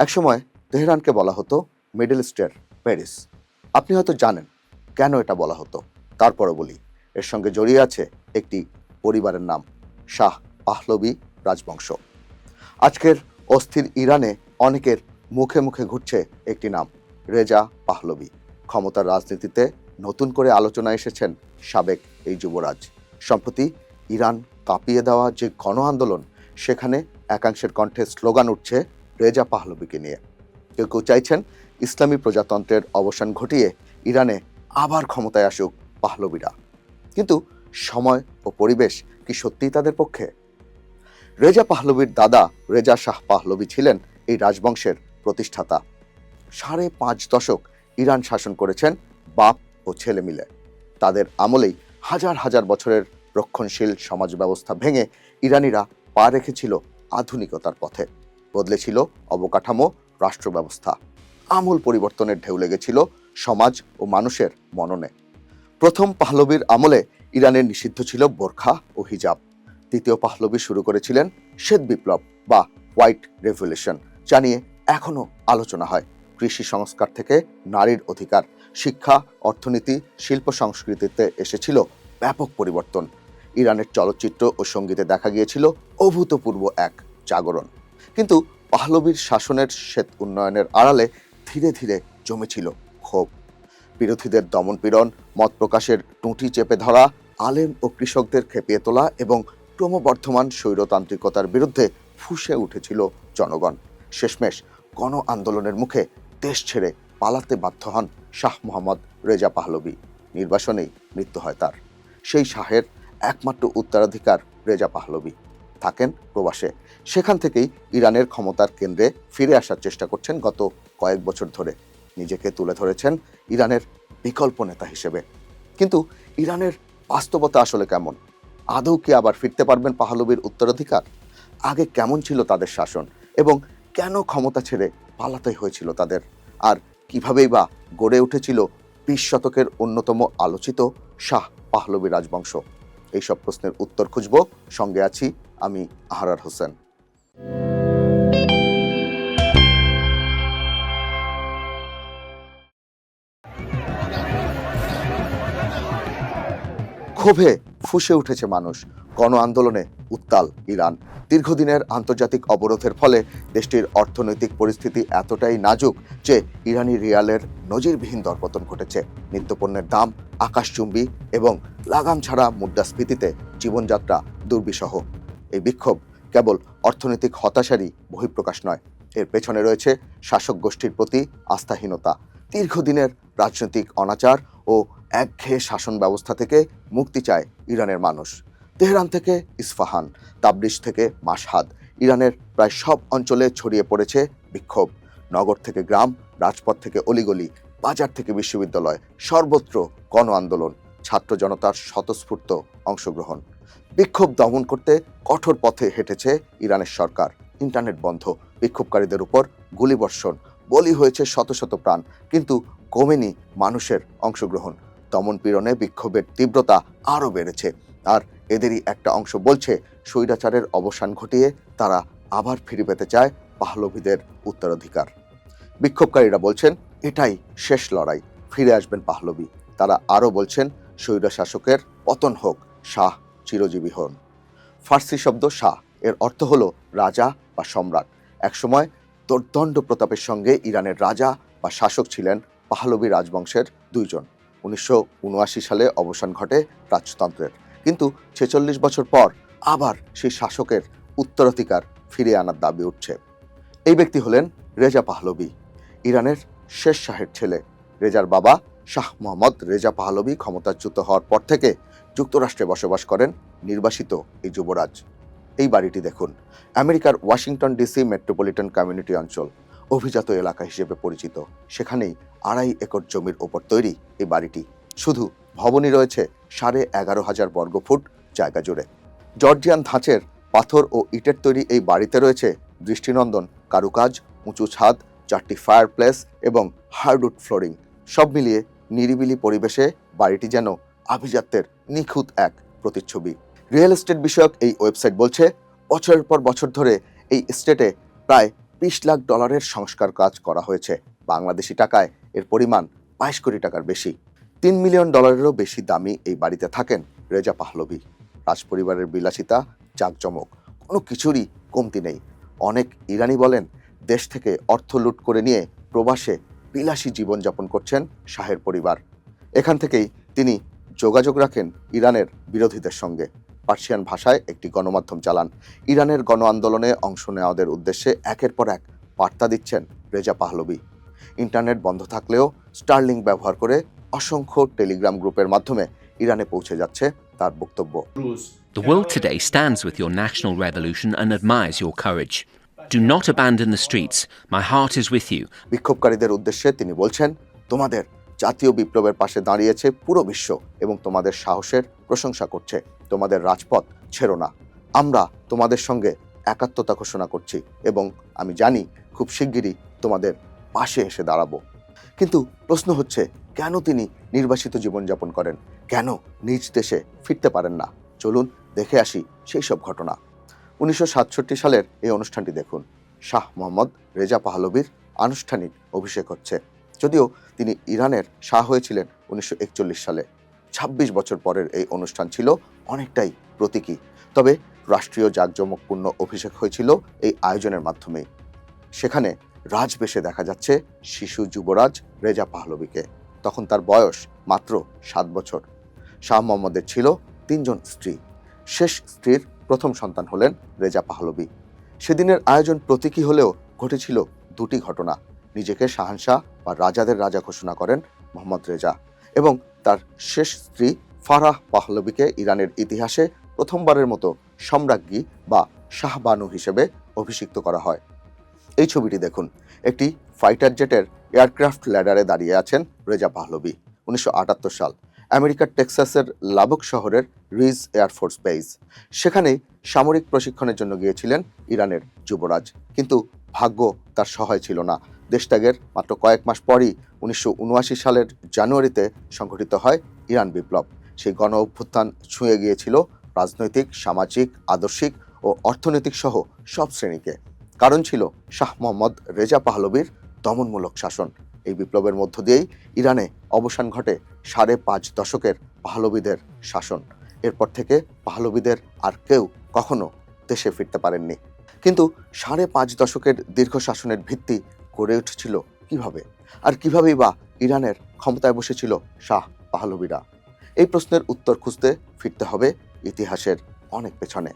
একসময় তেহরানকে বলা হতো মিডল ইস্টের প্যারিস। আপনি হয়তো জানেন কেন এটা বলা হতো, তারপরে বলি। এর সঙ্গে জড়িয়ে আছে একটি পরিবারের নাম, শাহ পাহলভী রাজবংশ। আজকের অস্থির ইরানে অনেকের মুখে মুখে ঘুরছে একটি নাম, রেজা পাহলভী। ক্ষমতার রাজনীতিতে নতুন করে আলোচনা এসেছেন সাবেক এই যুবরাজ। সম্প্রতি ইরান কাঁপিয়ে দেওয়া যে গণ আন্দোলন, সেখানে একাংশের কণ্ঠে স্লোগান উঠছে রেজা পাহলভীকে নিয়ে। কেউ কেউ চাইছেন ইসলামী প্রজাতন্ত্রের অবসান ঘটিয়ে ইরানে আবার ক্ষমতায় আসুক পাহলভীরা। কিন্তু সময় ও পরিবেশ কি সত্যিই তাদের পক্ষে? রেজা পাহলভীর দাদা রেজা শাহ পাহলভী ছিলেন এই রাজবংশের প্রতিষ্ঠাতা। ৫.৫ দশক ইরান শাসন করেছেন বাপ ও ছেলে মিলে। তাদের আমলেই হাজার হাজার বছরের রক্ষণশীল সমাজ ব্যবস্থা ভেঙে ইরানিরা পা রেখেছিল আধুনিকতার পথে। বদলেছিল অবকাঠামো, রাষ্ট্র ব্যবস্থা। আমূল পরিবর্তনের ঢেউ লেগেছিল সমাজ ও মানুষের মননে। প্রথম পাহলভীর আমলে ইরানের নিষিদ্ধ ছিল বোরখা ও হিজাব। দ্বিতীয় পাহলভী শুরু করেছিলেন শ্বেত বিপ্লব বা হোয়াইট রেভলিউশন, যা নিয়ে এখনো আলোচনা হয়। কৃষি সংস্কার থেকে নারীর অধিকার, শিক্ষা, অর্থনীতি, শিল্প সংস্কৃতিতে এসেছিল ব্যাপক পরিবর্তন। ইরানের চলচ্চিত্র ও সঙ্গীতে দেখা গিয়েছিল অভূতপূর্ব এক জাগরণ। কিন্তু পাহলভীর শাসনের শ্বেত উন্নয়নের আড়ালে ধীরে ধীরে জমেছিল ক্ষোভ। বিরোধীদের দমনপীড়ন, মত প্রকাশের টুঁটি চেপে ধরা, আলেম ও কৃষকদের খেপিয়ে তোলা এবং ক্রমবর্ধমান স্বৈরতান্ত্রিকতার বিরুদ্ধে ফুঁসে উঠেছিল জনগণ। শেষমেশ গণ আন্দোলনের মুখে দেশ ছেড়ে পালাতে বাধ্য হন শাহ মোহাম্মদ রেজা পাহলভী। নির্বাসনেই মৃত্যু হয় তার। সেই শাহের একমাত্র উত্তরাধিকার রেজা পাহলভী থাকেন প্রবাসে। সেখান থেকেই ইরানের ক্ষমতার কেন্দ্রে ফিরে আসার চেষ্টা করছেন গত কয়েক বছর ধরে। নিজেকে তুলে ধরেছেন ইরানের বিকল্প নেতা হিসেবে। কিন্তু ইরানের বাস্তবতা আসলে কেমন? আদৌ কি আবার ফিরতে পারবেন পাহলভীর উত্তরাধিকার? আগে কেমন ছিল তাদের শাসন এবং কেন ক্ষমতা ছেড়ে পালাতে হয়েছিল তাদের? আর কিভাবেই বা গড়ে উঠেছিল ২০ শতকের অন্যতম আলোচিত শাহ পাহলভী রাজবংশ? এইসব প্রশ্নের উত্তর খুঁজব। সঙ্গে আছি আমি আহরার হোসেন। ক্ষোভে ফুঁসে উঠেছে মানুষ, গণ আন্দোলনে উত্তাল ইরান। দীর্ঘদিনের আন্তর্জাতিক অবরোধের ফলে দেশটির অর্থনৈতিক পরিস্থিতি এতটাই নাজুক যে ইরানি রিয়ালের নজিরবিহীন দরপতন ঘটেছে। নিত্যপণ্যের দাম আকাশচুম্বী এবং লাগাম ছাড়া মুদ্রাস্ফীতিতে জীবনযাত্রা দুর্বিষহ। এই বিক্ষোভ কেবল অর্থনৈতিক হতাশারই বহিঃপ্রকাশ নয়, এর পেছনে রয়েছে শাসক গোষ্ঠীর প্রতি আস্থাহীনতা, দীর্ঘদিনের রাজনৈতিক অনাচার ও একঘেয়ে শাসন ব্যবস্থা থেকে মুক্তি চায় ইরানের মানুষ। তেহরান থেকে ইস্পাহান, তাবরিজ থেকে মাশহাদ, ইরানের প্রায় সব অঞ্চলে ছড়িয়ে পড়েছে বিক্ষোভ। নগর থেকে গ্রাম, রাজপথ থেকে অলিগলি, বাজার থেকে বিশ্ববিদ্যালয়, সর্বত্র গণ আন্দোলন, ছাত্র জনতার স্বতঃস্ফূর্ত অংশগ্রহণ। বিক্ষোভ দমন করতে কঠোর পথে হেঁটেছে ইরানের সরকার। ইন্টারনেট বন্ধ, বিক্ষোভকারীদের উপর গুলিবর্ষণ, বলি হয়েছে শত শত প্রাণ, কিন্তু কমেনি মানুষের অংশগ্রহণ। দমনপীড়নে বিক্ষোভের তীব্রতা আরও বেড়েছে। আর এদেরই একটা অংশ বলছে স্বৈরাচারের অবসান ঘটিয়ে তারা আবার ফিরে পেতে চায় পাহলভীদের উত্তরাধিকার। বিক্ষোভকারীরা বলছেন এটাই শেষ লড়াই, ফিরে আসবেন পাহলভী। তারা আরও বলছেন স্বৈর শাসকের পতন হোক, শাহ চিরজীবী হন। ফার্সি শব্দ শাহ, এর অর্থ হলো রাজা বা সম্রাট। একসময় দুর্দণ্ড প্রতাপের সঙ্গে ইরানের রাজা বা শাসক ছিলেন পাহলভী রাজবংশের দুইজন। ১৯৭৯ সালে অবসান ঘটে রাজতন্ত্রের, কিন্তু ৪৬ বছর পর আবার সেই শাসকের উত্তরাধিকার ফিরিয়ে আনার দাবি উঠছে। এই ব্যক্তি হলেন রেজা পাহলভী, ইরানের শেষ শাহের ছেলে। রেজার বাবা শাহ মোহাম্মদ রেজা পাহলভী ক্ষমতাচ্যুত হওয়ার পর থেকে যুক্তরাষ্ট্রে বসবাস করেন নির্বাসিত এই যুবরাজ। এই বাড়িটি দেখুন, আমেরিকার ওয়াশিংটন ডিসি মেট্রোপলিটন কমিউনিটি অঞ্চল, অভিজাত এলাকা হিসেবে পরিচিত। সেখানেই ২.৫ একর জমির ওপর তৈরি এই বাড়িটি। শুধু ভবনই রয়েছে ১১,৫০০ বর্গফুট জায়গা জুড়ে। জর্জিয়ান ধাঁচের পাথর ও ইটের তৈরি এই বাড়িতে রয়েছে দৃষ্টিনন্দন কারুকাজ, উঁচু ছাদ, ৪টি ফায়ার প্লেস এবং হার্ডউড ফ্লোরিং। সব মিলিয়ে নিরিবিলি পরিবেশে বাড়িটি যেন আভিজাত্যের নিখুঁত এক প্রতিচ্ছবি। রিয়েল এস্টেট বিষয়ক এই ওয়েবসাইট বলছে বছরের পর বছর ধরে এই এস্টেটে প্রায় $20 লাখ সংস্কার কাজ করা হয়েছে। বাংলাদেশি টাকায় এর পরিমাণ 22 কোটি টাকার বেশি। $3 মিলিয়নেরও বেশি দামি এই বাড়িতে থাকেন রেজা পাহলভী। রাজপরিবারের বিলাসিতা, জাঁকজমক, কোনো কিছুরই কমতি নেই। অনেক ইরানি বলেন, দেশ থেকে অর্থ লুট করে নিয়ে প্রবাসে বিলাসী জীবনযাপন করছেন শাহের পরিবার। এখান থেকেই তিনি যোগাযোগ রাখেন ইরানের বিরোধীদের সঙ্গে। পার্সিয়ান ভাষায় একটি গণমাধ্যম চালান। ইরানের গণ আন্দোলনে অংশ নেওয়াদের উদ্দেশ্যে একের পর এক বার্তা দিচ্ছেন রেজা পাহলভী। ইন্টারনেট বন্ধ থাকলেও স্টারলিংক ব্যবহার করে অসংখ্য টেলিগ্রাম গ্রুপের মাধ্যমে ইরানে পৌঁছে যাচ্ছে তার বক্তব্য। The world today stands with your national revolution and admires your courage. Do not abandon the streets. My heart is with you. বিক্ষোভকারীদের উদ্দেশ্যে তিনি বলছেন, তোমাদের জাতীয় বিপ্লবের পাশে দাঁড়িয়েছে পুরো বিশ্ব এবং তোমাদের সাহসের প্রশংসা করছে। তোমাদের রাজপথ ছেড়ো না। আমরা তোমাদের সঙ্গে একাত্মতা ঘোষণা করছি এবং আমি জানি খুব শিগগিরই তোমাদের পাশে এসে দাঁড়াবো। কিন্তু প্রশ্ন হচ্ছে, কেন তিনি নির্বাসিত জীবনযাপন করেন? কেন নিজ দেশে ফিরতে পারেন না? চলুন দেখে আসি সেই সব ঘটনা। 1967 সালের এই অনুষ্ঠানটি দেখুন। শাহ মোহাম্মদ রেজা পাহলভীর আনুষ্ঠানিক অভিষেক হচ্ছে। যদিও তিনি ইরানের শাহ হয়েছিলেন 1941 সালে। 26 বছর পরের এই অনুষ্ঠান ছিল অনেকটাই প্রতীকী। তবে রাষ্ট্রীয় জাঁকজমকপূর্ণ অভিষেক হয়েছিল এই আয়োজনের মাধ্যমেই। সেখানে রাজবেশে দেখা যাচ্ছে শিশু যুবরাজ রেজা পাহলভীকে। তখন তার বয়স মাত্র 7 বছর। শাহ মোহাম্মদের ছিল 3 জন স্ত্রী। শেষ স্ত্রীর প্রথম সন্তান হলেন রেজা পাহলভী। সেদিনের আয়োজন প্রতীকী হলেও ঘটেছিল দুটি ঘটনা। নিজেকে শাহানশাহ বা রাজাদের রাজা ঘোষণা করেন মোহাম্মদ রেজা এবং তার শেষ স্ত্রী ফারাহ পাহলভীকে ইরানের ইতিহাসে প্রথমবারের মতো সম্রাজ্ঞী বা শাহবানু হিসেবে অভিষিক্ত করা হয়। এই ছবিটি দেখুন। একটি ফাইটার জেটের এয়ারক্রাফট ল্যাডারে দাঁড়িয়ে আছেন রেজা পাহলভী। 1978 সাল, আমেরিকার টেক্সাসের লাবক শহরের রিজ এয়ারফোর্স বেস। সেখানেই সামরিক প্রশিক্ষণের জন্য গিয়েছিলেন ইরানের যুবরাজ। কিন্তু ভাগ্য তার সহায় ছিল না। দেশত্যাগের মাত্র কয়েক মাস পরই 1979 সালের জানুয়ারিতে সংঘটিত হয় ইরান বিপ্লব। সেই গণ অভ্যুত্থান ছুঁয়ে গিয়েছিল রাজনৈতিক, সামাজিক, আদর্শিক ও অর্থনৈতিক সহ সব শ্রেণীকে। কারণ ছিল শাহ মোহাম্মদ রেজা পাহলভীর দমনমূলক শাসন। এই বিপ্লবের মধ্য দিয়েই ইরানে অবসান ঘটে 5.5 দশকের পাহলভীদের শাসন। এরপর থেকে পাহলভীদের আর কেউ কখনো দেশে ফিরতে পারেননি। কিন্তু 5.5 দশকের দীর্ঘ শাসনের ভিত্তি গড়ে উঠেছিল কিভাবে? আর কিভাবেই বা ইরানের ক্ষমতায় বসেছিল শাহ পাহলভীরা? এই প্রশ্নের উত্তর খুঁজতে ফিরতে হবে ইতিহাসের অনেক পেছনে।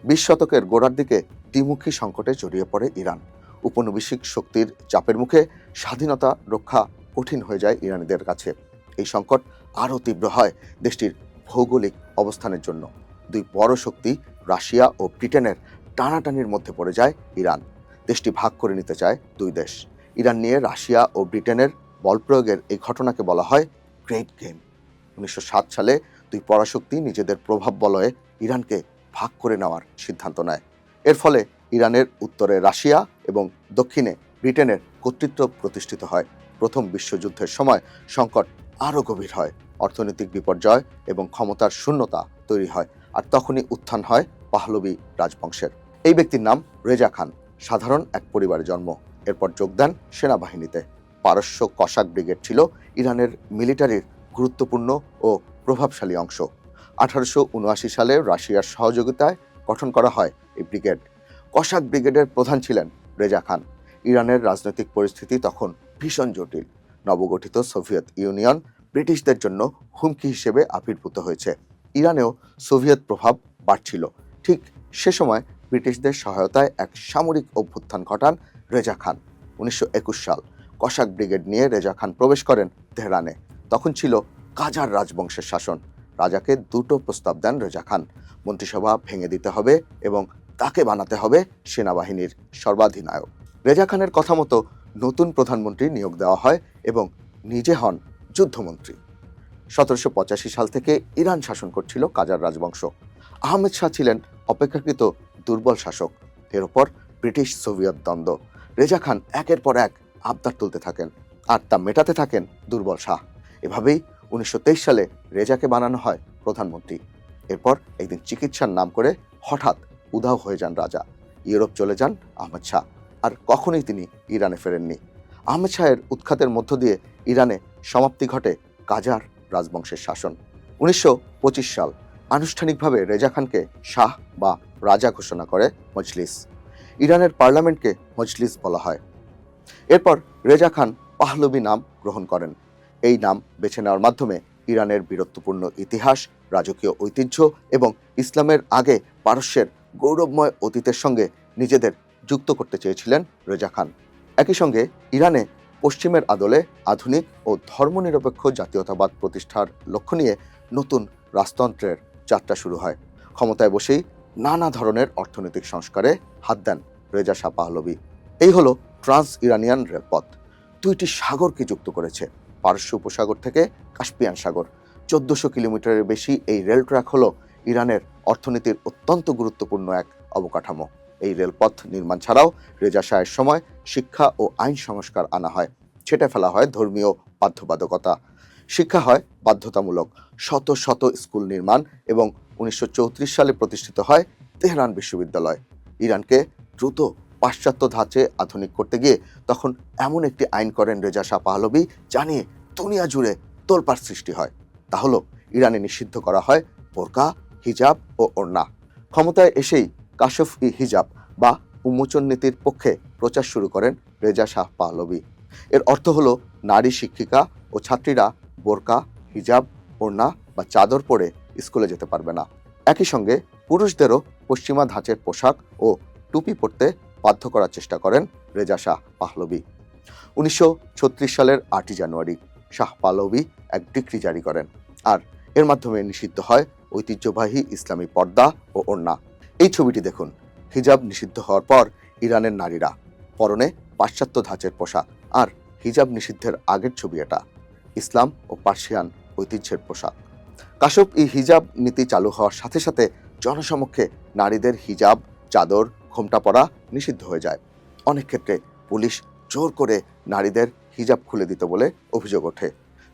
20 শতকের গোড়ার দিকে দ্বিমুখী সংকটে জড়িয়ে পড়ে ইরান। উপনিবেশিক শক্তির চাপের মুখে স্বাধীনতা রক্ষা কঠিন হয়ে যায় ইরানিদের কাছে। এই সংকট আরও তীব্র হয় দেশটির ভৌগোলিক অবস্থানের জন্য। দুই বড় শক্তি রাশিয়া ও ব্রিটেনের টানাটানির মধ্যে পড়ে যায় ইরান। দেশটি ভাগ করে নিতে চায় দুই দেশ। ইরান নিয়ে রাশিয়া ও ব্রিটেনের বল প্রয়োগের এই ঘটনাকে বলা হয় গ্রেট গেম। 1907 সালে দুই পরাশক্তি নিজেদের প্রভাব বলয়ে ইরানকে ভাগ করে নেওয়ার সিদ্ধান্ত নেয়। এর ফলে ইরানের উত্তরে রাশিয়া এবং দক্ষিণে ব্রিটেনের কর্তৃত্ব প্রতিষ্ঠিত হয়। প্রথম বিশ্বযুদ্ধের সময় সংকট আরও গভীর হয়। অর্থনৈতিক বিপর্যয় এবং ক্ষমতার শূন্যতা তৈরি হয়। আর তখনই উত্থান হয় পাহলভী রাজবংশের। এই ব্যক্তির নাম রেজা খান। সাধারণ এক পরিবারে জন্ম। এরপর যোগ দেন সেনাবাহিনীতে। পারস্য কসাক ব্রিগেড ছিল ইরানের মিলিটারির গুরুত্বপূর্ণ ও প্রভাবশালী অংশ। 1879 সালে রাশিয়ার সহযোগিতায় গঠন করা হয় এই ব্রিগেড। কসাক ব্রিগেডের প্রধান ছিলেন রেজা খান। ইরানের রাজনৈতিক পরিস্থিতি তখন ভীষণ জটিল। নবগঠিত সোভিয়েত ইউনিয়ন ব্রিটিশদের জন্য হুমকি হিসেবে আবির্ভূত হয়েছে। ইরানেও সোভিয়েত প্রভাব বাড়ছিল। ঠিক সে সময় ব্রিটিশদের সহায়তায় এক সামরিক অভ্যুত্থান ঘটান রেজা খান। 1921 সাল, কসাক ব্রিগেড নিয়ে রেজা খান প্রবেশ করেন তেহরানে। তখন ছিল কাজার রাজবংশের শাসন। রাজাকে দুটো প্রস্তাব দেন রেজা খান। মন্ত্রিসভা ভেঙে দিতে হবে এবং তাকে বানাতে হবে সেনাবাহিনীর সর্বাধিনায়ক। রেজা খানের কথা মতো নতুন প্রধানমন্ত্রী নিয়োগ দেওয়া হয় এবং নিজে হন যুদ্ধমন্ত্রী। 1785 সাল থেকে ইরান শাসন করছিল কাজার রাজবংশ। আহমেদ শাহ ছিলেন অপেক্ষাকৃত দুর্বল শাসক। এর ওপর ব্রিটিশ সোভিয়েত দ্বন্দ্ব। রেজা খান একের পর এক আবদার তুলতে থাকেন আর তা মেটাতে থাকেন দুর্বল শাহ। এভাবেই 1923 সালে রেজাকে বানানো হয় প্রধানমন্ত্রী। এরপর একদিন চিকিৎসার নাম করে হঠাৎ উধাও হয়ে যান রাজা। ইউরোপ চলে যান আহমেদ শাহ। আর কখনোই তিনি ইরানে ফেরেননি। আহমেদ শাহের উৎখাতের মধ্য দিয়ে ইরানে সমাপ্তি ঘটে কাজার রাজবংশের শাসন। 1925 সাল আনুষ্ঠানিকভাবে রেজা খানকে শাহ বা রাজা ঘোষণা করে মজলিস। ইরানের পার্লামেন্টকে মজলিস বলা হয়। এরপর রেজা খান পাহলভি নাম গ্রহণ করেন। এই নাম বেছে নেওয়ার মাধ্যমে ইরানের বীরত্বপূর্ণ ইতিহাস, রাজকীয় ঐতিহ্য এবং ইসলামের আগে পারস্যের গৌরবময় অতীতের সঙ্গে নিজেদের যুক্ত করতে চেয়েছিলেন রেজা খান। একই সঙ্গে ইরানে পশ্চিমের আদলে আধুনিক ও ধর্মনিরপেক্ষ জাতীয়তাবাদ প্রতিষ্ঠার লক্ষ্য নিয়ে নতুন রাজতন্ত্রের যাত্রা শুরু হয়। ক্ষমতায় বসেই নানা ধরনের অর্থনৈতিক সংস্কারে হাত দেন রেজা শাহ পাহলভি। এই হলো ট্রান্স ইরানিয়ান রেলপথ। 2টি সাগরকে যুক্ত করেছে, পারস্য উপসাগর থেকে কাস্পিয়ান সাগর। 1400 কিলোমিটারের বেশি এই রেল ট্র্যাক হলো ইরানের অর্থনীতির অত্যন্ত গুরুত্বপূর্ণ এক অবকাঠামো। এই রেলপথ নির্মাণ ছাড়াও রেজা শাহের সময় শিক্ষা ও আইন সংস্কার আনা হয়। ছেটে ফেলা হয় ধর্মীয় বাধ্যবাধকতা। শিক্ষা হয় বাধ্যতামূলক। শত শত স্কুল নির্মাণ এবং 1934 সালে প্রতিষ্ঠিত হয় তেহরান বিশ্ববিদ্যালয়। ইরানকে দ্রুত পাশ্চাত্য ধাঁচে আধুনিক করতে গিয়ে তখন এমন একটি আইন করেন রেজা শাহ পাহলভি যা নিয়ে দুনিয়া জুড়ে তোলপাড় সৃষ্টি হয়। তা হলো ইরানে নিষিদ্ধ করা হয় বোরকা, হিজাব ও ওড়না। ক্ষমতায় এসেই কাশফ-ই হিজাব বা উন্মোচন নীতির পক্ষে প্রচার শুরু করেন রেজা শাহ পাহলভি। এর অর্থ হলো নারী শিক্ষিকা ও ছাত্রীরা বোরকা, হিজাব, ওড়না বা চাদর পরে স্কুলে যেতে পারবে না। একই সঙ্গে পুরুষদেরও পশ্চিমা ধাঁচের পোশাক ও টুপি পরতে বাধ্য করার চেষ্টা করেন রেজা শাহ পাহলভি। 1936 সালের 8ই জানুয়ারি শাহ পাহলভি এক ডিক্রি জারি করেন, আর এর মাধ্যমে নিষিদ্ধ হয় ঐতিহ্যবাহী ইসলামী পর্দা ও ওড়না। এই ছবিটি দেখুন। হিজাব নিষিদ্ধ হওয়ার পর ইরানের নারীরা পরনে পাশ্চাত্য ধাঁচের পোশাক, আর হিজাব নিষিদ্ধের আগের ছবি এটা। ইসলাম ও পার্সিয়ান ঐতিহ্যের পোশাক। কাশফ-ই হিজাব নীতি চালু হওয়ার সাথে সাথে জনসমক্ষে নারীদের হিজাব, চাদর, ঘোমটা পরা নিষিদ্ধ হয়ে যায়। অনেক ক্ষেত্রে পুলিশ জোর করে নারীদের হিজাব খুলে দিত বলে অভিযোগ ওঠে।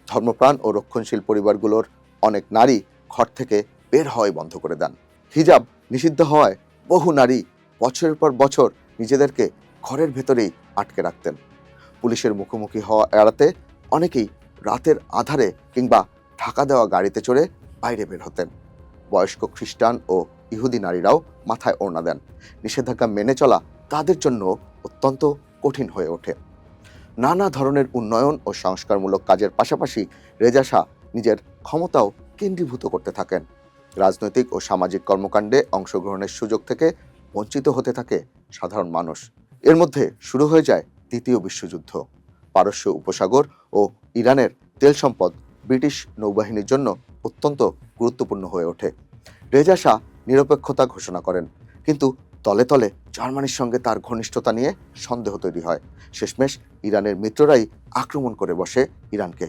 ধর্মপ্রাণ ও রক্ষণশীল পরিবারগুলোর অনেক নারী ঘর থেকে বের হওয়াই বন্ধ করে দেন। হিজাব নিষিদ্ধ হওয়ায় বহু নারী বছরের পর বছর নিজেদেরকে ঘরের ভেতরেই আটকে রাখতেন। পুলিশের মুখোমুখি হওয়া এড়াতে অনেকেই রাতের আধারে কিংবা ঢাকা দেওয়া গাড়িতে চড়ে বাইরে বের হতেন। বয়স্ক খ্রিস্টান ও ইহুদি নারীরাও মাথায় ওড়না দেন। নিষেধাজ্ঞা মেনে চলা তাদের জন্য অত্যন্ত কঠিন হয়ে ওঠে। নানা ধরনের উন্নয়ন ও সংস্কারমূলক কাজের পাশাপাশি রেজা শাহ নিজের ক্ষমতাও কেন্দ্রীভূত করতে থাকেন। রাজনৈতিক ও সামাজিক কর্মকাণ্ডে অংশগ্রহণের সুযোগ থেকে বঞ্চিত হতে থাকে সাধারণ মানুষ। এর মধ্যে শুরু হয়ে যায় দ্বিতীয় বিশ্বযুদ্ধ। পারস্য উপসাগর ও ইরানের তেল সম্পদ ব্রিটিশ নৌবাহিনীর জন্য অত্যন্ত গুরুত্বপূর্ণ হয়ে ওঠে। রেজা শাহ নিরপেক্ষতা ঘোষণা করেন, কিন্তু তলে তলে জার্মানির সঙ্গে তার ঘনিষ্ঠতা নিয়ে সন্দেহ তৈরি হয়। শেষমেশ ইরানের মিত্ররাই আক্রমণ করে বসে ইরানকে।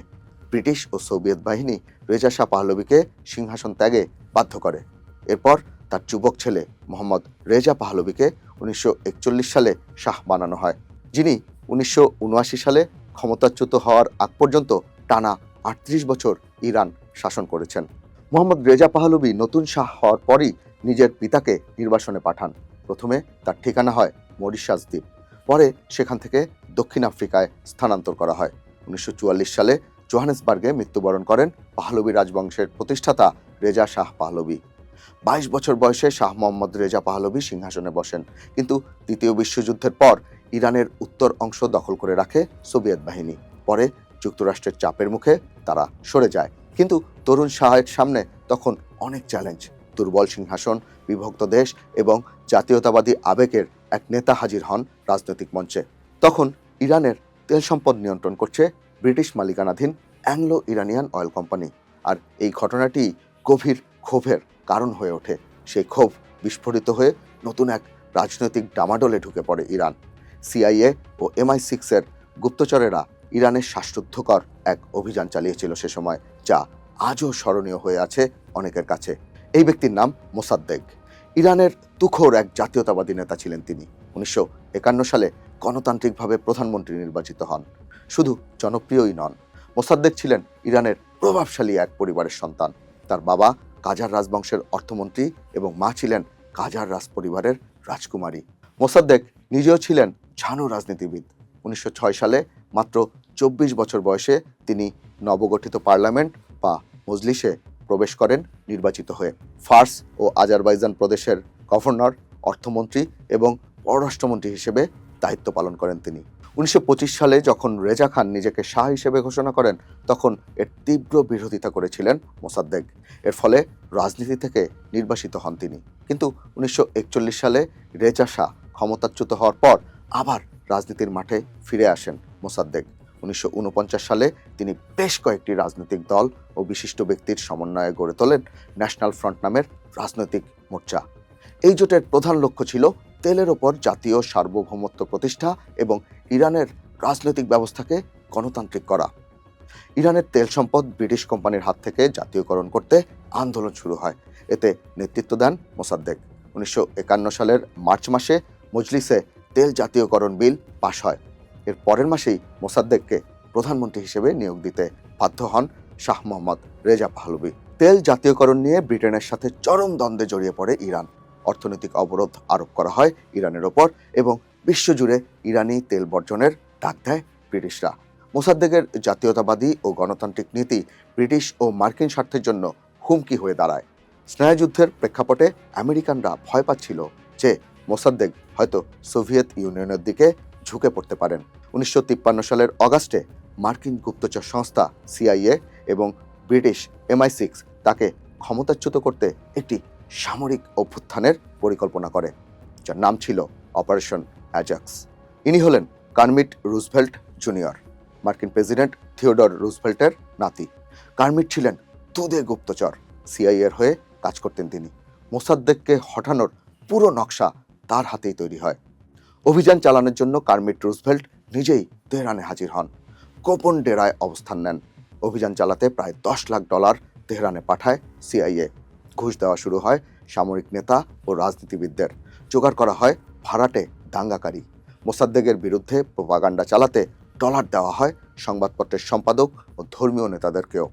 ব্রিটিশ ও সোভিয়েত বাহিনী রেজা শাহ পাহলভিকে সিংহাসন ত্যাগে বাধ্য করে। এরপর তার যুবক ছেলে মোহাম্মদ রেজা পাহলভিকে 1941 সালে শাহ বানানো হয়, যিনি 1979 সালে ক্ষমতাচ্যুত হওয়ার আগ পর্যন্ত টানা 38 বছর ইরান শাসন করেছেন। মোহাম্মদ রেজা পাহলভি নতুন শাহ হওয়ার পরই নিজের পিতাকে নির্বাসনে পাঠান। প্রথমে তার ঠিকানা হয় মরিশাস দ্বীপ, পরে সেখান থেকে দক্ষিণ আফ্রিকায় স্থানান্তর করা হয়। 1944 সালে জোহানেসবার্গে মৃত্যুবরণ করেন পাহলভি রাজবংশের প্রতিষ্ঠাতা রেজা শাহ পাহলভি। 22 বছর বয়সে শাহ মোহাম্মদ রেজা পাহলভি সিংহাসনে বসেন, কিন্তু দ্বিতীয় বিশ্বযুদ্ধের পর ইরানের উত্তর অংশ দখল করে রাখে সোভিয়েত বাহিনী। পরে যুক্তরাষ্ট্রের চাপের মুখে তারা সরে যায়, কিন্তু তরুণ শাহের সামনে তখন অনেক চ্যালেঞ্জ। দুর্বল সিংহাসন, বিভক্ত দেশ এবং জাতীয়তাবাদী আবেগের এক নেতা হাজির হন রাজনৈতিক মঞ্চে। তখন ইরানের তেল সম্পদ নিয়ন্ত্রণ করছে ব্রিটিশ মালিকানাধীন অ্যাংলো ইরানিয়ান অয়েল কোম্পানি, আর এই ঘটনাটি গভীর ক্ষোভের কারণ হয়ে ওঠে। সেই ক্ষোভ বিস্ফোরিত হয়ে নতুন এক রাজনৈতিক ডামাডোলে ঢুকে পড়ে ইরান। সিআইএ ও MI6 এর গুপ্তচরেরা ইরানের শ্বাসরুদ্ধকর এক অভিযান চালিয়েছিল সে সময়, যা আজও স্মরণীয় হয়ে আছে অনেকের কাছে। এই ব্যক্তির নাম মোসাদ্দেক। ইরানের তুখোর এক জাতীয়তাবাদী নেতা ছিলেন তিনি। 1951 সালে গণতান্ত্রিকভাবে প্রধানমন্ত্রী নির্বাচিত হন। শুধু জনপ্রিয়ই নন, মোসাদ্দেক ছিলেন ইরানের প্রভাবশালী এক পরিবারের সন্তান। তার বাবা কাজার রাজবংশের অর্থমন্ত্রী এবং মা ছিলেন কাজার রাজ পরিবারের রাজকুমারী। মোসাদ্দেক নিজেও ছিলেন ঝানু রাজনীতিবিদ। 1906 সালে মাত্র 24 বছর বয়সে তিনি নবগঠিত পার্লামেন্ট বা মজলিসে প্রবেশ করেন নির্বাচিত হয়ে। ফার্স ও আজারবাইজান প্রদেশের গভর্নর, অর্থমন্ত্রী এবং পররাষ্ট্রমন্ত্রী হিসেবে দায়িত্ব পালন করেন তিনি। 1925 সালে যখন রেজা খান নিজেকে শাহ হিসেবে ঘোষণা করেন, তখন এর তীব্র বিরোধিতা করেছিলেন মোসাদ্দেক। এর ফলে রাজনীতি থেকে নির্বাসিত হন তিনি। কিন্তু 1941 সালে রেজা শাহ ক্ষমতাচ্যুত হওয়ার পর আবার রাজনীতির মাঠে ফিরে আসেন মোসাদ্দেক। 1949 সালে তিনি বেশ কয়েকটি রাজনৈতিক দল ও বিশিষ্ট ব্যক্তির সমন্বয়ে গড়ে তোলেন ন্যাশনাল ফ্রন্ট নামের রাজনৈতিক মোর্চা। এই জোটের প্রধান লক্ষ্য ছিল তেলের ওপর জাতীয় সার্বভৌমত্ব প্রতিষ্ঠা এবং ইরানের রাজনৈতিক ব্যবস্থাকে গণতান্ত্রিক করা। ইরানের তেল সম্পদ ব্রিটিশ কোম্পানির হাত থেকে জাতীয়করণ করতে আন্দোলন শুরু হয়। এতে নেতৃত্ব দেন মোসাদ্দেক। 1951 সালের মার্চ মাসে মজলিসে তেল জাতীয়করণ বিল পাশ হয়। এর পরের মাসেই মোসাদ্দেককে প্রধানমন্ত্রী হিসেবে নিয়োগ দিতে বাধ্য হন শাহ মোহাম্মদ রেজা পাহলভি। তেল জাতীয়করণ নিয়ে ব্রিটেনের সাথে চরম দ্বন্দ্বে জড়িয়ে পড়ে ইরান। অর্থনৈতিক অবরোধ আরোপ করা হয় ইরানের ওপর এবং বিশ্বজুড়ে ইরানি তেল বর্জনের ডাক দেয় ব্রিটিশরা। মোসাদ্দেকের জাতীয়তাবাদী ও গণতান্ত্রিক নীতি ব্রিটিশ ও মার্কিন স্বার্থের জন্য হুমকি হয়ে দাঁড়ায়। স্নায়ুযুদ্ধের প্রেক্ষাপটে আমেরিকানরা ভয় পাচ্ছিল যে মোসাদ্দেক হয়তো সোভিয়েত ইউনিয়নের দিকে ঝুঁকে পড়তে পারেন। 1953 সালের অগাস্টে মার্কিন গুপ্তচর সংস্থা CIA এবং ব্রিটিশ MI6 তাকে ক্ষমতাচ্যুত করতে একটি সামরিক অভ্যুত্থানের পরিকল্পনা করে, যার নাম ছিল অপারেশন অ্যাজাক্স। ইনি হলেন কার্মিট রুজভেল্ট জুনিয়র, মার্কিন প্রেসিডেন্ট থিওডর রুজভেল্টের নাতি। কার্মিট ছিলেন দুদে গুপ্তচর, CIA এর হয়ে কাজ করতেন তিনি। মোসাদ্দেককে হটানোর পুরো নকশা তার হাতেই তৈরি হয়। অভিযান চালানোর জন্য কার্মিট রুজভেল্ট নিজেই তেহরানে হাজির হন, গোপন ডেরায় অবস্থান নেন। অভিযান চালাতে প্রায় $10 লাখ তেহরানে পাঠায় CIA। ঘুষ দেওয়া শুরু হয় সামরিক নেতা ও রাজনীতিবিদদের, জোগাড় করা হয় ভাড়াটে দাঙ্গাকারী। মোসাদ্দেকের বিরুদ্ধে প্রোপাগান্ডা চালাতে ডলার দেওয়া হয় সংবাদপত্রের সম্পাদক ও ধর্মীয় নেতাদেরকেও।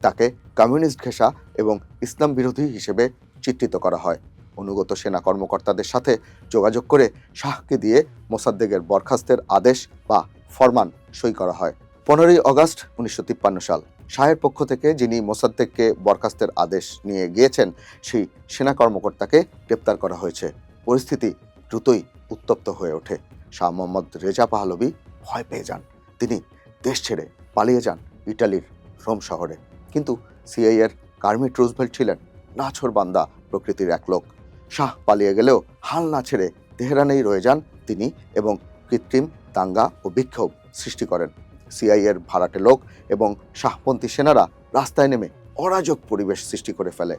তাকে কমিউনিস্ট ঘেঁষা এবং ইসলাম বিরোধী হিসেবে চিত্রিত করা হয়। অনুগত সেনা কর্মকর্তাদের সাথে যোগাযোগ করে শাহকে দিয়ে মোসাদ্দেকের বরখাস্তের আদেশ বা ফরমান সই করা হয়। 15ই অগাস্ট 1953 সাল শাহের পক্ষ থেকে যিনি মোসাদ্দেককে বরখাস্তের আদেশ নিয়ে গিয়েছেন, সেই সেনা কর্মকর্তাকে গ্রেপ্তার করা হয়েছে। পরিস্থিতি দ্রুতই উত্তপ্ত হয়ে ওঠে। শাহ মোহাম্মদ রেজা পাহলভি ভয় পেয়ে যান। তিনি দেশ ছেড়ে পালিয়ে যান ইটালির রোম শহরে। কিন্তু CIA এর কার্মিট রুজভেল্ট ছিলেন নাছোড়বান্দা প্রকৃতির এক লোক। শাহ পালিয়ে গেলেও হাল না ছেড়ে তেহরানেই রয়ে যান তিনি এবং কৃত্রিম দাঙ্গা ও বিক্ষোভ সৃষ্টি করেন। CIA এর ভাড়াটে লোক এবং শাহপন্থী সেনারা রাস্তায় নেমে অরাজক পরিবেশ সৃষ্টি করে ফেলে।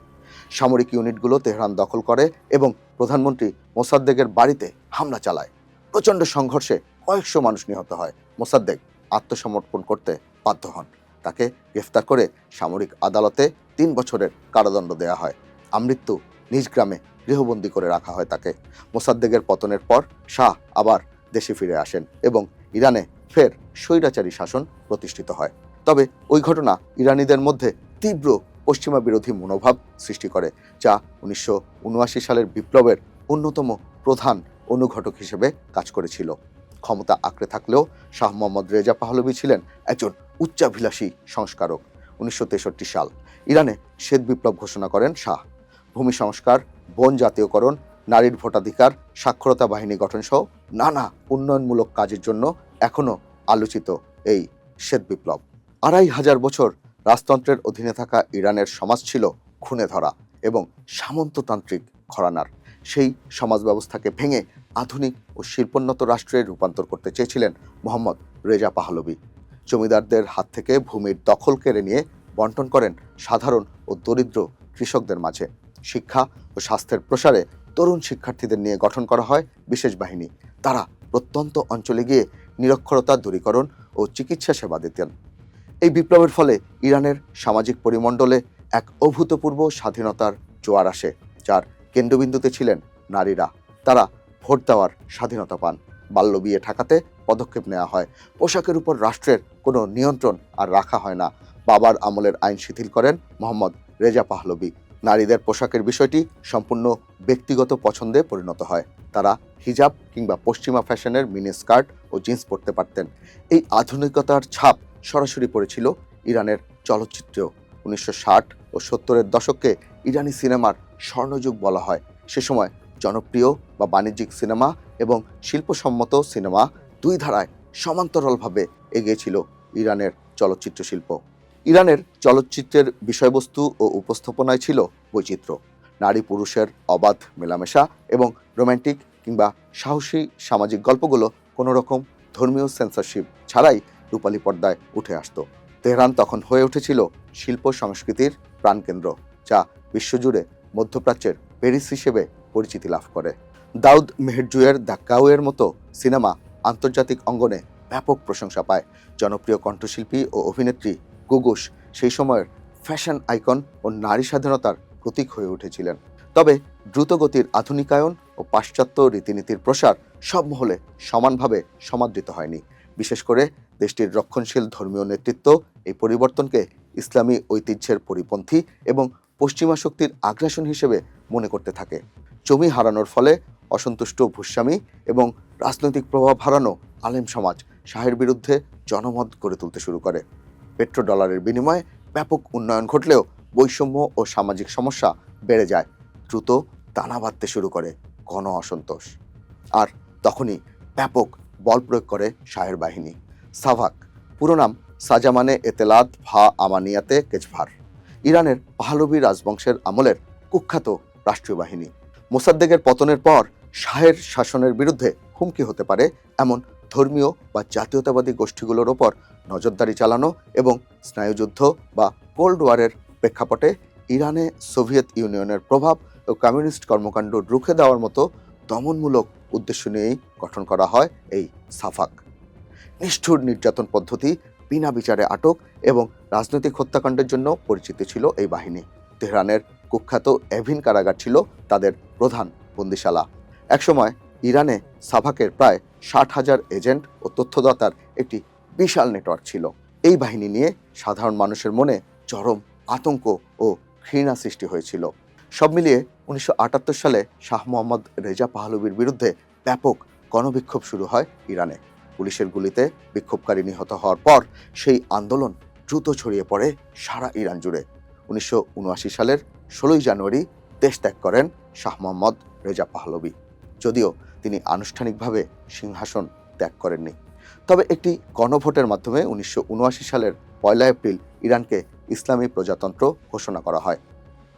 সামরিক ইউনিটগুলো তেহরান দখল করে এবং প্রধানমন্ত্রী মোসাদ্দেকের বাড়িতে হামলা চালায়। প্রচণ্ড সংঘর্ষে কয়েকশো মানুষ নিহত হয়। মোসাদ্দেক আত্মসমর্পণ করতে বাধ্য হন। তাকে গ্রেফতার করে সামরিক আদালতে 3 বছরের কারাদণ্ড দেওয়া হয়। আমৃত্যু নিজ গ্রামে গৃহবন্দী করে রাখা হয় তাকে। মোসাদ্দেকের পতনের পর শাহ আবার দেশে ফিরে আসেন এবং ইরানে ফের স্বৈরাচারী শাসন প্রতিষ্ঠিত হয়। তবে ওই ঘটনা ইরানিদের মধ্যে তীব্র পশ্চিমা বিরোধী মনোভাব সৃষ্টি করে, যা 1979 সালের বিপ্লবের অন্যতম প্রধান অনুঘটক হিসেবে কাজ করেছিল। ক্ষমতা আঁকড়ে থাকলেও শাহ মোহাম্মদ রেজা পাহলভি ছিলেন একজন উচ্চাভিলাষী সংস্কারক। 1963 সাল ইরানে শ্বেত বিপ্লব ঘোষণা করেন শাহ। ভূমি সংস্কার, বন জাতীয়করণ, নারীর ভোটাধিকার, সাক্ষরতা বাহিনী গঠন সহ নানা উন্নয়নমূলক কাজের জন্য এখনও আলোচিত এই শ্বেত বিপ্লব। 2500 বছর রাজতন্ত্রের অধীনে থাকা ইরানের সমাজ ছিল খুনে ধরা এবং সামন্ততান্ত্রিক ঘরানার। সেই সমাজ ব্যবস্থাকে ভেঙে আধুনিক ও শিল্পোন্নত রাষ্ট্রে রূপান্তর করতে চেয়েছিলেন মোহাম্মদ রেজা পাহলভি। জমিদারদের হাত থেকে ভূমির দখল কেড়ে নিয়ে বন্টন করেন সাধারণ ও দরিদ্র কৃষকদের মাঝে। শিক্ষা ও স্বাস্থ্যের প্রসারে তরুণ শিক্ষার্থীদের নিয়ে গঠন করা হয় বিশেষ বাহিনী। তারা প্রত্যন্ত অঞ্চলে গিয়ে নিরক্ষরতা দূরীকরণ ও চিকিৎসা সেবা দিতেন। এই বিপ্লবের ফলে ইরানের সামাজিক পরিমণ্ডলে এক অভূতপূর্ব স্বাধীনতার জোয়ার আসে, যার কেন্দ্রবিন্দুতে ছিলেন নারীরা। তারা ভোট দেওয়ার স্বাধীনতা পান। বাল্যবিয়ে ঠেকাতে পদক্ষেপ নেওয়া হয়। পোশাকের উপর রাষ্ট্রের কোনো নিয়ন্ত্রণ আর রাখা হয় না। বাবার আমলের আইন শিথিল করেন মোহাম্মদ রেজা পাহলভি। নারীদের পোশাকের বিষয়টি সম্পূর্ণ ব্যক্তিগত পছন্দে পরিণত হয়। তারা হিজাব কিংবা পশ্চিমা ফ্যাশনের মিনি স্কার্ট ও জিন্স পরতে পারতেন। এই আধুনিকতার ছাপ সরাসরি পড়েছিল ইরানের চলচ্চিত্রেও। 1960 ও 70-এর দশককে ইরানি সিনেমার স্বর্ণযুগ বলা হয়। সে সময় জনপ্রিয় বা বাণিজ্যিক সিনেমা এবং শিল্পসম্মত সিনেমা দুই ধারায় সমান্তরালভাবে এগিয়েছিল ইরানের চলচ্চিত্র শিল্প। ইরানের চলচ্চিত্রের বিষয়বস্তু ও উপস্থাপনায় ছিল বৈচিত্র্য। নারী পুরুষের অবাধ মেলামেশা এবং রোম্যান্টিক কিংবা সাহসী সামাজিক গল্পগুলো কোনো রকম ধর্মীয় সেন্সরশিপ ছাড়াই রূপালী পর্দায় উঠে আসতো। তেহরান তখন হয়ে উঠেছিল শিল্প সংস্কৃতির প্রাণকেন্দ্র, যা বিশ্বজুড়ে মধ্যপ্রাচ্যের প্যারিস হিসেবে পরিচিতি লাভ করে। দাউদ মেহেরজুয়ের দ্য কাউয়ের মতো সিনেমা আন্তর্জাতিক অঙ্গনে ব্যাপক প্রশংসা পায়। জনপ্রিয় কণ্ঠশিল্পী ও অভিনেত্রী গুগুশ সেই সময়ের ফ্যাশন আইকন ও নারী স্বাধীনতার প্রতীক হয়ে উঠেছিলেন। তবে দ্রুতগতির আধুনিকায়ন ও পাশ্চাত্য রীতিনীতির প্রসার সব মহলে সমানভাবে সমাদৃত হয়নি। বিশেষ করে দেশটির রক্ষণশীল ধর্মীয় নেতৃত্ব এই পরিবর্তনকে ইসলামী ঐতিহ্যের পরিপন্থী এবং পশ্চিমা শক্তির আগ্রাসন হিসেবে মনে করতে থাকে। জমি হারানোর ফলে অসন্তুষ্ট ভূস্বামী এবং রাজনৈতিক প্রভাব হারানো আলেম সমাজ শাহের বিরুদ্ধে জনমত গড়ে তুলতে শুরু করে। পেট্রোডলারের বিনিময়ে ব্যাপক উন্নয়ন ঘটলেও বৈষম্য ও সামাজিক সমস্যা বেড়ে যায়। দ্রুত দানা বাঁধতে শুরু করে গণ অসন্তোষ। আর তখনই ব্যাপক বল প্রয়োগ করে শাহের বাহিনী। সাভাক, পুরো নাম সাজামানে এতেলাত ভা আমানিয়াতে কেচভার, ইরানের পাহলভি রাজবংশের আমলের কুখ্যাত রাষ্ট্রীয় বাহিনী। মোসাদ্দেকের পতনের পর শাহের শাসনের বিরুদ্ধে হুমকি হতে পারে এমন ধর্মীয় বা জাতীয়তাবাদী গোষ্ঠীগুলোর ওপর নজরদারি চালানো এবং স্নায়ুযুদ্ধ বা কোল্ড ওয়ারের প্রেক্ষাপটে ইরানে সোভিয়েত ইউনিয়নের প্রভাব ও কমিউনিস্ট কর্মকাণ্ড রুখে দেওয়ার মতো দমনমূলক উদ্দেশ্য নিয়েই গঠন করা হয় এই সাফাক। নিষ্ঠুর নির্যাতন পদ্ধতি, বিনা বিচারে আটক এবং রাজনৈতিক হত্যাকাণ্ডের জন্য পরিচিত ছিল এই বাহিনী। তেহরানের কুখ্যাত এভিন কারাগার ছিল তাদের প্রধান বন্দিশালা। একসময় ইরানে সাভাকের প্রায় 60,000 এজেন্ট ও তথ্যদাতার একটি বিশাল নেটওয়ার্ক ছিল। এই বাহিনী নিয়ে সাধারণ মানুষের মনে চরম আতঙ্ক ও ঘৃণা সৃষ্টি হয়েছিল। সব মিলিয়ে 1978 সালে শাহ মোহাম্মদ রেজা পাহলভির বিরুদ্ধে ব্যাপক গণবিক্ষোভ শুরু হয় ইরানে। পুলিশের গুলিতে বিক্ষোভকারী নিহত হওয়ার পর সেই আন্দোলন দ্রুত ছড়িয়ে পড়ে সারা ইরান জুড়ে। 1979 সালের 16 জানুয়ারি দেশ ত্যাগ করেন শাহ মোহাম্মদ রেজা পাহলভি, যদিও তিনি আনুষ্ঠানিকভাবে সিংহাসন ত্যাগ করেননি। তবে একটি গণভোটের মাধ্যমে 1979 সালের 1 এপ্রিল ইরানকে ইসলামী প্রজাতন্ত্র ঘোষণা করা হয়।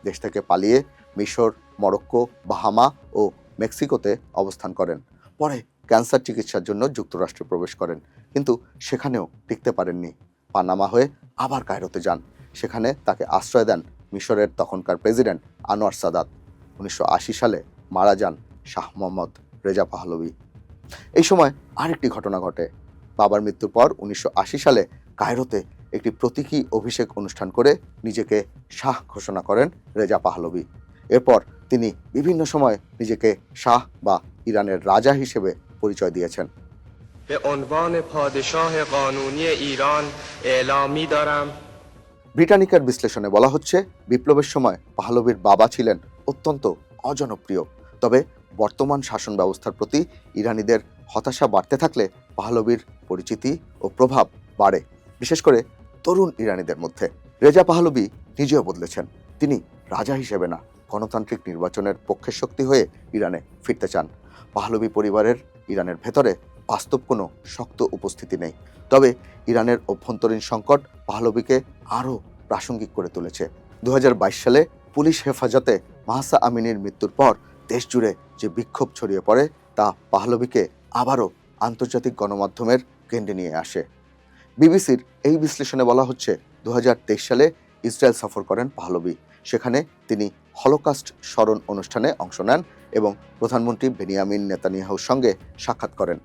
দেশ থেকে পালিয়ে মিশর, মরক্কো, বাহামা ও মেক্সিকোতে অবস্থান করেন। পরে ক্যান্সার চিকিৎসার জন্য যুক্তরাষ্ট্রে প্রবেশ করেন, কিন্তু সেখানেও টিকতে পারেননি। পানামা হয়ে আবার কায়রোতে যান। সেখানে তাকে আশ্রয় দেন মিশরের তখনকার প্রেসিডেন্ট আনোয়ার সাদাত। 1980 সালে মারা যান শাহ মোহাম্মদ রেজা পাহলভি। এই সময় আরেকটি ঘটনা ঘটে। বাবার মৃত্যুর পর 1980 সালে কায়রোতে একটি প্রতীকী অভিষেক অনুষ্ঠান করে নিজেকে শাহ ঘোষণা করেন রেজা পাহলভি। এরপর তিনি বিভিন্ন সময় নিজেকে শাহ বা ইরানের রাজা হিসেবে পরিচয় দিয়েছেন। ব্রিটানিকার বিশ্লেষণে বলা হচ্ছে, বিপ্লবের সময় পাহলভির বাবা ছিলেন অত্যন্ত অজনপ্রিয়। তবে বর্তমান শাসন ব্যবস্থার প্রতি ইরানিদের হতাশা বাড়তে থাকলে পাহলভির পরিচিতি ও প্রভাব বাড়ে, বিশেষ করে তরুণ ইরানিদের মধ্যে। রেজা পাহলভি নিজেও বদলেছেন। তিনি রাজা হিসেবে না, গণতান্ত্রিক নির্বাচনের পক্ষের শক্তি হয়ে ইরানে ফিরতে চান। পাহলভি পরিবারের ইরানের ভেতরে বাস্তব কোনো শক্ত উপস্থিতি নেই। তবে ইরানের অভ্যন্তরীণ সংকট পাহলভিকে আরও প্রাসঙ্গিক করে তুলেছে। 2022 সালে পুলিশ হেফাজতে মাহসা আমিনির মৃত্যুর পর দেশজুড়ে যে বিক্ষোভ ছড়িয়ে পড়ে তা পাহলভিকে আবারও আন্তর্জাতিক গণমাধ্যমের কেন্দ্রে নিয়ে আসে। বিবিসির এই বিশ্লেষণে বলা হচ্ছে, 2023 সালে ইসরায়েল সফর করেন পাহলভি। সেখানে তিনি হলোকাস্ট স্মরণ অনুষ্ঠানে অংশ নেন এবং প্রধানমন্ত্রী বেনিয়ামিন নেতানিয়াহুর সঙ্গে সাক্ষাৎ করেন।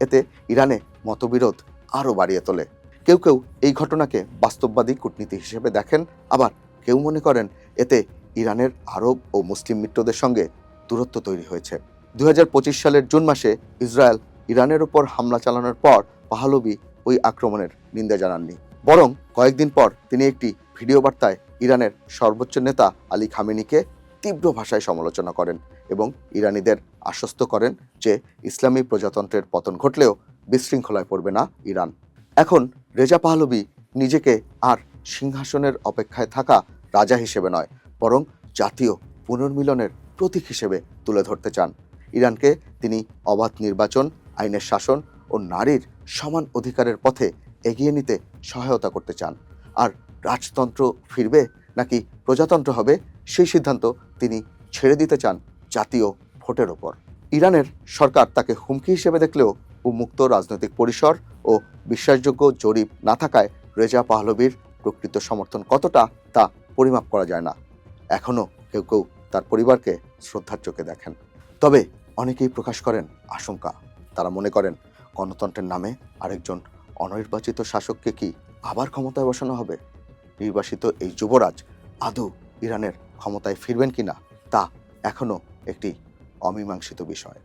এতে ইরানে মতবিরোধ আরও বাড়িয়ে তোলে। কেউ কেউ এই ঘটনাকে বাস্তববাদী কূটনীতি হিসেবে দেখেন, আবার কেউ মনে করেন এতে ইরানের আরব ও মুসলিম মিত্রদের সঙ্গে দূরত্ব তৈরি হয়েছে। 2025 সালের জুন মাসে ইসরায়েল ইরানের ওপর হামলা চালানোর পর পাহলভি ওই আক্রমণের নিন্দা জানাননি, বরং কয়েকদিন পর তিনি একটি ভিডিও বার্তায় ইরানের সর্বোচ্চ নেতা আলী খামেনিকে তীব্র ভাষায় সমালোচনা করেন এবং ইরানিদের আশ্বস্ত করেন যে ইসলামী প্রজাতন্ত্রের পতন ঘটলেও বিশৃঙ্খলায় পড়বে না ইরান। এখন রেজা পাহলভি নিজেকে আর সিংহাসনের অপেক্ষায় থাকা রাজা হিসেবে নয়, বরং জাতীয় পুনর্মিলনের প্রতীক হিসেবে তুলে ধরতে চান। ইরানকে তিনি অবাধ নির্বাচন, আইনের শাসন ও নারীর সমান অধিকারের পথে এগিয়ে নিতে সহায়তা করতে চান। আর রাজতন্ত্র ফিরবে নাকি প্রজাতন্ত্র হবে, সেই সিদ্ধান্ত তিনি ছেড়ে দিতে চান জাতীয় ভোটের ওপর। ইরানের সরকার তাকে হুমকি হিসেবে দেখলেও উন্মুক্ত রাজনৈতিক পরিসর ও বিশ্বাসযোগ্য জরিপ না থাকায় রেজা পাহলভির প্রকৃত সমর্থন কতটা তা পরিমাপ করা যায় না। এখনও কেউ কেউ তার পরিবারকে শ্রদ্ধার চোখে দেখেন। তবে অনেকেই প্রকাশ করেন আশঙ্কা। তারা মনে করেন গণতন্ত্রের নামে আরেকজন অনির্বাচিত শাসককে কি আবার ক্ষমতায় বসানো হবে? নির্বাসিত এই যুবরাজ আদৌ ইরানের ক্ষমতায় ফিরবেন কিনা তা এখনও একটি অমীমাংসিত বিষয়।